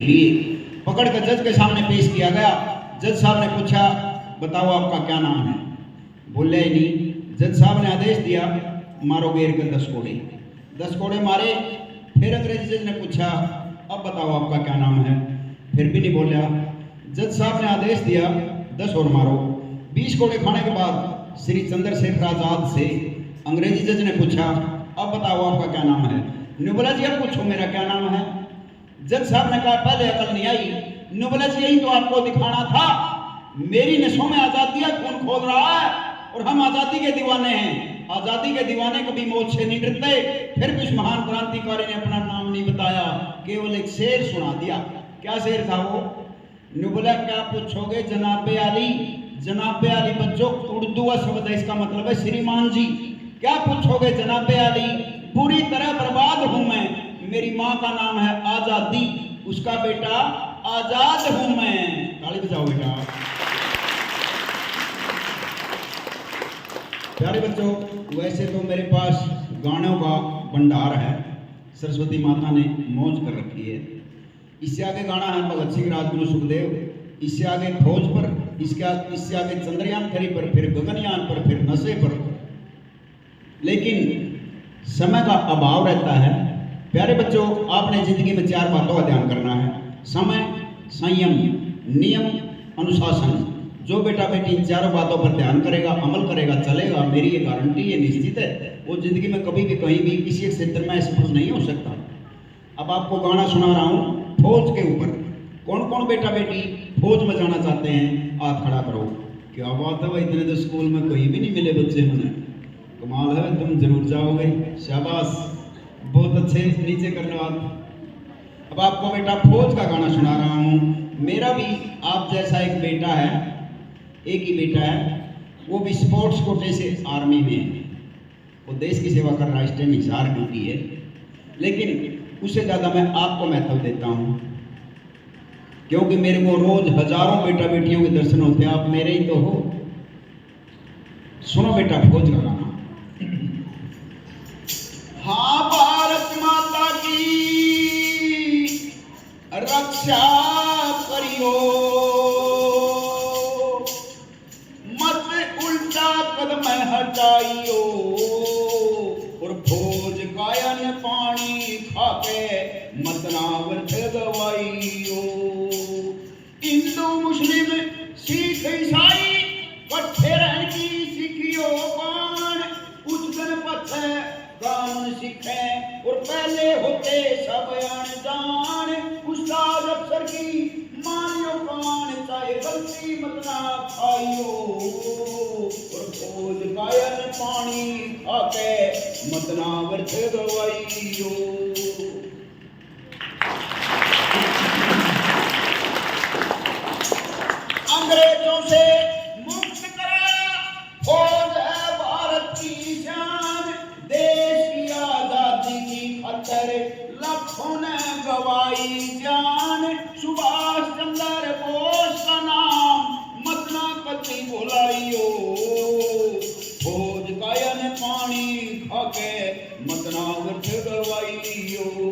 लिए पकड़ कर जज के सामने पेश किया गया। जज साहब ने पूछा, बताओ आपका क्या नाम है? बोले ही नहीं। जज साहब ने आदेश दिया, मारो घेर कर 10 कोड़े। 10 कोड़े मारे। फिर अंग्रेजी जज ने पूछा, अब बताओ आपका क्या नाम है? फिर भी नहीं बोला। जज साहब ने आदेश दिया, 10 और मारो। 20 कोड़े खाने के बाद श्री चंद्रशेखर आजाद से अंग्रेजी जज ने पूछा, अब बताओ आपका क्या नाम है? ने बोला, जी अब पूछो मेरा क्या नाम है। जज साहब ने कहा, पहले अकल नहीं आई। ने बोला, जी यही तो आपको दिखाना था, मेरी नसों में आजादी का खून खोल रहा है और हम आजादी के दीवाने हैं। आजादी के दीवाने कभी मौत से नहीं डरते। फिर भी उस महान क्रांतिकारी ने अपना नाम नहीं बताया, केवल एक शेर सुना दिया। क्या शेर था वो? ने बोला, क्या पूछोगे जनाबे आली? जनाबे आली बच्चों उर्दू का शब्द है, इसका मतलब है श्रीमान जी। क्या पूछोगे जनाबे आली? पूरी तरह बर्बाद हूं मैं, मेरी माँ का नाम है आजादी, उसका बेटा आजाद हूं मैं। ताली बजाओ बेटा। प्यारे बच्चों, वैसे तो मेरे पास गानों का भंडार है, सरस्वती माता ने मौज कर रखी है। इससे आगे गाना है भगत सिंह, राजगुरु, सुखदेव। इससे आगे फौज पर, इससे आगे चंद्रयान 3 पर, फिर गगनयान पर, फिर नशे पर। लेकिन समय का अभाव रहता है। प्यारे बच्चों, आपने जिंदगी में 4 बातों का ध्यान करना है: समय, संयम, नियम, अनुशासन। जो बेटा बेटी इन 4 बातों पर ध्यान करेगा, अमल करेगा, चलेगा, मेरी ये गारंटी है, निश्चित है, वो जिंदगी में कभी भी कहीं भी किसी एक क्षेत्र में असफल नहीं हो सकता। अब आपको गाना सुना रहा हूँ फौज के ऊपर। कौन कौन बेटा बेटी फौज में जाना चाहते हैं? हाथ खड़ा करो। क्या बात है भाई, इतने तो स्कूल में कहीं भी नहीं मिले बच्चे मुझे। कमाल है, तुम जरूर जाओगे, शाबाश, बहुत अच्छे, नीचे करने वाले। अब आपको बेटा फौज का गाना सुना रहा हूँ। मेरा भी आप जैसा एक बेटा है, एक ही बेटा है, वो भी स्पोर्ट्स कोटे से आर्मी में है। वो देश की सेवा कर रहा है, इस टाइम हिसार ड्यूटी है, लेकिन उससे ज़्यादा मैं आपको महत्व देता हूँ, क्योंकि मेरे को रोज हजारों बेटा बेटियों के दर्शन होते हैं, आप मेरे ही तो हो। सुनो बेटा फौज का गाना। हाँ, भारत माता की रक्षा करियो, मत उल्टा कदम हटाइयो, और फौज कायन पानी खाके मत ना व्यर्थ गवाइयो। हिंदू मुस्लिम सिख ईसाई कट्ठे रहने की सीखियो बाण, उस दिन पथे कानून सीखे और पहले होते सब अनजान। उस्ताद अफसर की मानियो कान, चाहे गलती मत ना खाइयो, और फौज कायन पानी खाके मत ना व्यर्थ गवाइयो। अंग्रेजों से मुक्त कराया फौज है भारत की जान, देश की आजादी की खातिर लाखों ने गवाई जान। सुभाष चंद्र बोस का नाम मत ना कभी भुलाइयो, फौज कायन पानी खाके मत ना व्यर्थ गवाइयो।